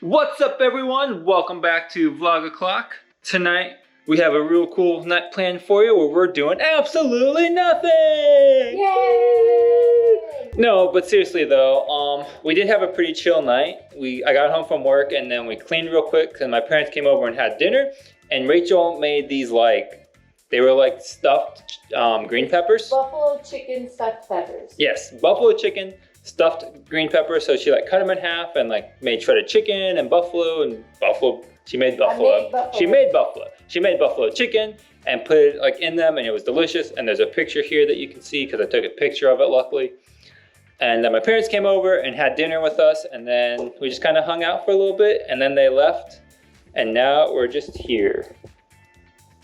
What's up, everyone? Welcome back to Vlog O'Clock. Tonight we have a real cool night planned for you where we're doing absolutely nothing. Yay! No, but seriously though, we did have a pretty chill night. I got home from work and then we cleaned real quick because my parents came over and had dinner. And Rachel made these they were stuffed green peppers. Buffalo chicken stuffed peppers. Yes, buffalo chicken stuffed green peppers. So she cut them in half and made shredded chicken and buffalo. She made buffalo. She made buffalo chicken and put it in them, and it was delicious. And there's a picture here that you can see because I took a picture of it, luckily. And then my parents came over and had dinner with us, and then we just kind of hung out for a little bit, and then they left, and now we're just here.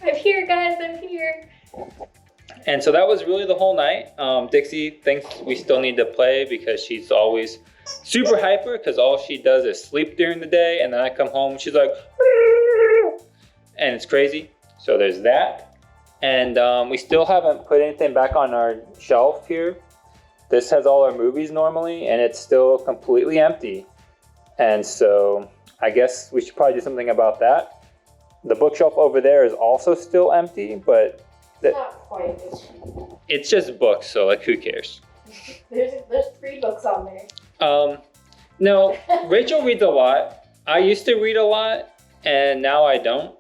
I'm here, guys. I'm here. And so that was really the whole night. Dixie thinks we still need to play because she's always super hyper because all she does is sleep during the day, and then I come home, she's like, and it's crazy. So there's that. And we still haven't put anything back on our shelf here. This has all our movies normally, and it's still completely empty. And so I guess we should probably do something about that. The bookshelf over there is also still empty, but Not quite. it's just books, so who cares? There's 3 books on there. No, Rachel reads a lot. I used to read a lot, and now I don't.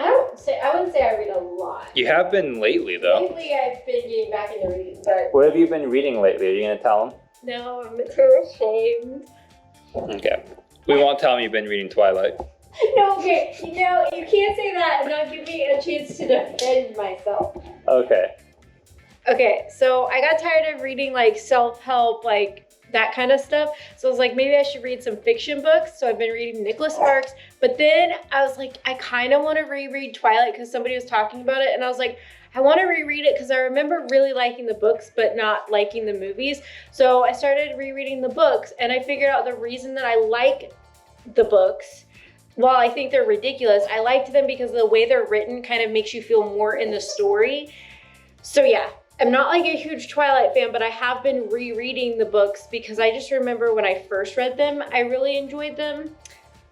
I wouldn't say I read a lot. You have been lately, though. Lately, I've been getting back into reading, but What have you been reading lately? Are you gonna tell them? no, I'm too ashamed. Okay. We won't tell them you've been reading Twilight. No, okay. You can't say that and not give me a chance to defend myself. Okay. Okay, so I got tired of reading self-help, that kind of stuff. So I was like, maybe I should read some fiction books. So I've been reading Nicholas Sparks. But then I was like, I kind of want to reread Twilight because somebody was talking about it. And I was like, I want to reread it because I remember really liking the books but not liking the movies. So I started rereading the books and I figured out the reason that I like the books. While I think they're ridiculous, I liked them because the way they're written kind of makes you feel more in the story. So yeah. I'm not a huge Twilight fan, but I have been rereading the books because I just remember when I first read them, I really enjoyed them.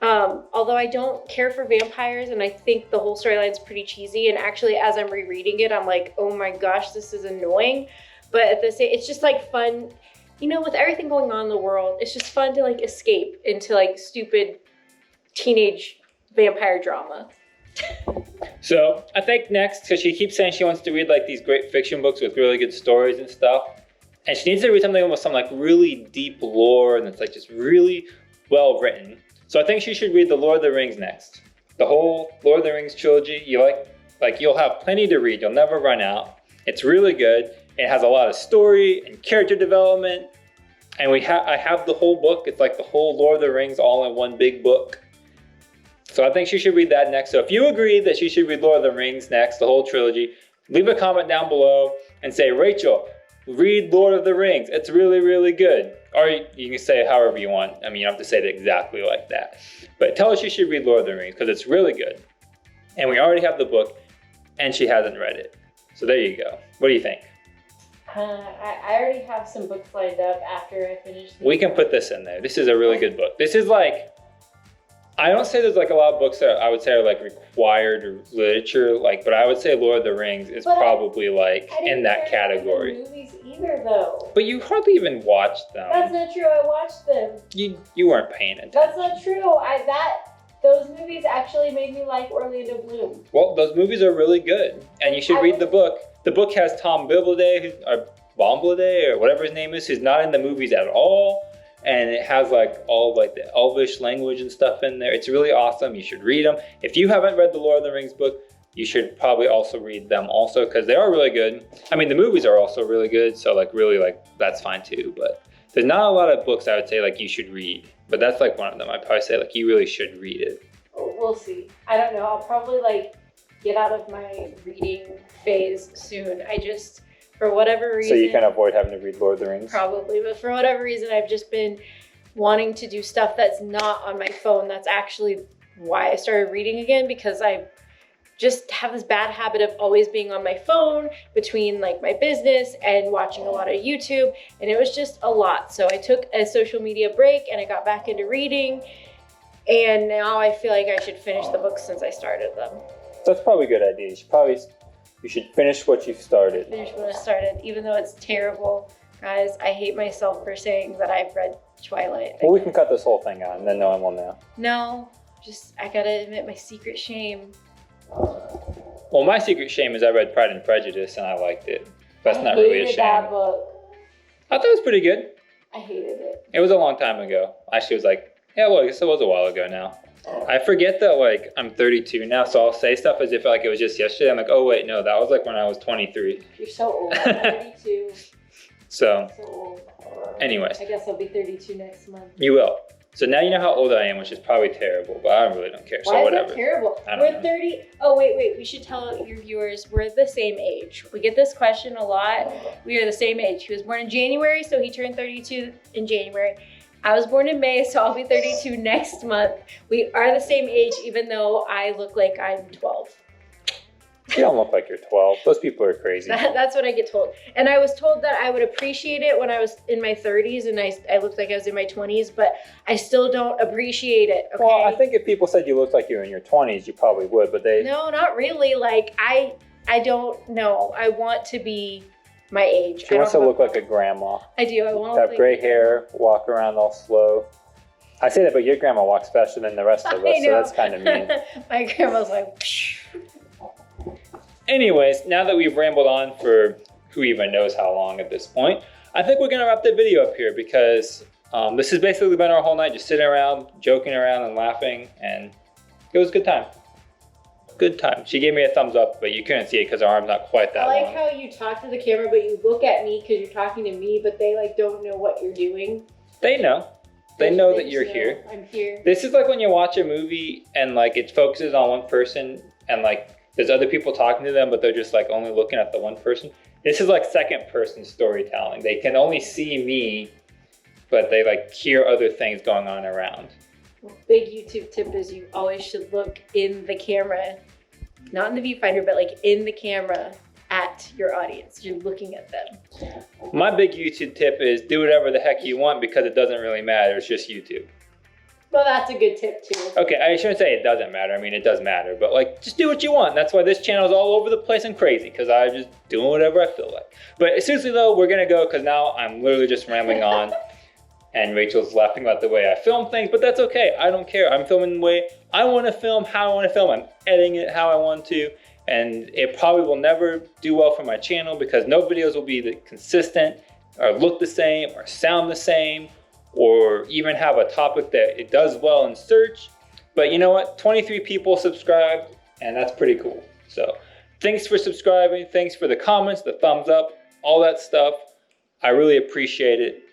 Although I don't care for vampires and I think the whole storyline's pretty cheesy. And actually, as I'm rereading it, I'm like, oh my gosh, this is annoying. But at the same, it's just fun. With everything going on in the world, it's just fun to escape into stupid teenage vampire drama. So I think next, because she keeps saying she wants to read these great fiction books with really good stories and stuff, and she needs to read something with some really deep lore and it's just really well written. So I think she should read the Lord of the Rings next. The whole Lord of the Rings trilogy. You'll have plenty to read. You'll never run out. It's really good. It has a lot of story and character development. And I have the whole book. It's the whole Lord of the Rings all in one big book. So I think she should read that next. So if you agree that she should read Lord of the Rings next, the whole trilogy, leave a comment down below and say, Rachel, read Lord of the Rings. It's really, really good. Or you can say it however you want. I mean, you don't have to say it exactly like that. But tell her she should read Lord of the Rings because it's really good. And we already have the book and she hasn't read it. So there you go. What do you think? I already have some books lined up after I finish. We can put this in there. This is a really good book. This is I don't say there's a lot of books that I would say are required literature, but I would say Lord of the Rings is probably in that category. I didn't movies either though. But you hardly even watched them. That's not true. I watched them. You weren't paying attention. That's not true. Those movies actually made me like Orlando Bloom. Well, those movies are really good, and you should read the book. The book has Tom Bombadil, or Bombadil, or whatever his name is, who's not in the movies at all. And it has all the Elvish language and stuff in there. It's really awesome. You should read them. If you haven't read the Lord of the Rings book, you should probably also read them also because they are really good. I mean, the movies are also really good. So really that's fine too. But there's not a lot of books I would say you should read. But that's one of them. I'd probably say you really should read it. We'll see. I don't know. I'll probably get out of my reading phase soon. For whatever reason. So you can avoid having to read Lord of the Rings? Probably, but for whatever reason, I've just been wanting to do stuff that's not on my phone. That's actually why I started reading again, because I just have this bad habit of always being on my phone between my business and watching a lot of YouTube, and it was just a lot. So I took a social media break and I got back into reading. And now I feel like I should finish the books since I started them. That's probably a good idea. You should finish what you've started. Finish what I started, even though it's terrible. Guys, I hate myself for saying that I've read Twilight. Well, we can cut this whole thing out and then no one will know. No, I gotta admit my secret shame. Well, my secret shame is I read Pride and Prejudice and I liked it. That's not really a shame. That book. I thought it was pretty good. I hated it. It was a long time ago. Actually, it was like, yeah, well, I guess it was a while ago now. I forget that, like, I'm 32 now, so I'll say stuff as if, like, it was just yesterday. I'm like, oh, wait, no, that was, like, when I was 23. You're so old. I'm 32. So old. Anyways. I guess I'll be 32 next month. You will. So now you know how old I am, which is probably terrible, but I really don't care. Why so whatever. Is that terrible? I don't We're know. 30. Oh, wait. We should tell your viewers we're the same age. We get this question a lot. We are the same age. He was born in January, so he turned 32 in January. I was born in May, so I'll be 32 next month. We are the same age, even though I look like I'm 12. You don't look like you're 12. Those people are crazy. That's what I get told. And I was told that I would appreciate it when I was in my 30s and I looked like I was in my 20s, but I still don't appreciate it. Okay? Well, I think if people said you looked like you were in your 20s, you probably would, but they... No, not really. Like, I don't know. I want to be my age. She wants to look like a grandma. I do. I want to have gray hair, walk around all slow. I say that, but your grandma walks faster than the rest of us, so that's kind of mean. My grandma's like... Psh. Anyways, now that we've rambled on for who even knows how long at this point, I think we're going to wrap the video up here because this has basically been our whole night, just sitting around, joking around and laughing, and it was a good time. Good time. She gave me a thumbs up, but you couldn't see it because her arm's not quite that long. I like how you talk to the camera, but you look at me because you're talking to me, but they like don't know what you're doing. They know. They know that you're here. I'm here. This is like when you watch a movie and like it focuses on one person and like there's other people talking to them, but they're just like only looking at the one person. This is like second person storytelling. They can only see me, but they like hear other things going on around. Big YouTube tip is you always should look in the camera, not in the viewfinder, but like in the camera at your audience. You're looking at them. My big YouTube tip is do whatever the heck you want because it doesn't really matter. It's just YouTube. Well, that's a good tip too. Okay, I shouldn't say it doesn't matter. I mean, it does matter, but like, just do what you want. That's why this channel is all over the place and crazy because I'm just doing whatever I feel like. But seriously though, we're gonna go because now I'm literally just rambling on and Rachel's laughing about the way I film things, but that's okay. I don't care. I'm filming the way I want to film, how I want to film. I'm editing it how I want to, and it probably will never do well for my channel because no videos will be consistent or look the same or sound the same, or even have a topic that it does well in search. But you know what? 23 people subscribed, and that's pretty cool. So thanks for subscribing. Thanks for the comments, the thumbs up, all that stuff. I really appreciate it.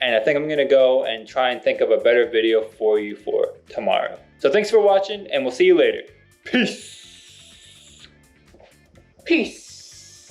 And I think I'm gonna go and try and think of a better video for you for tomorrow. So thanks for watching, and we'll see you later. Peace. Peace.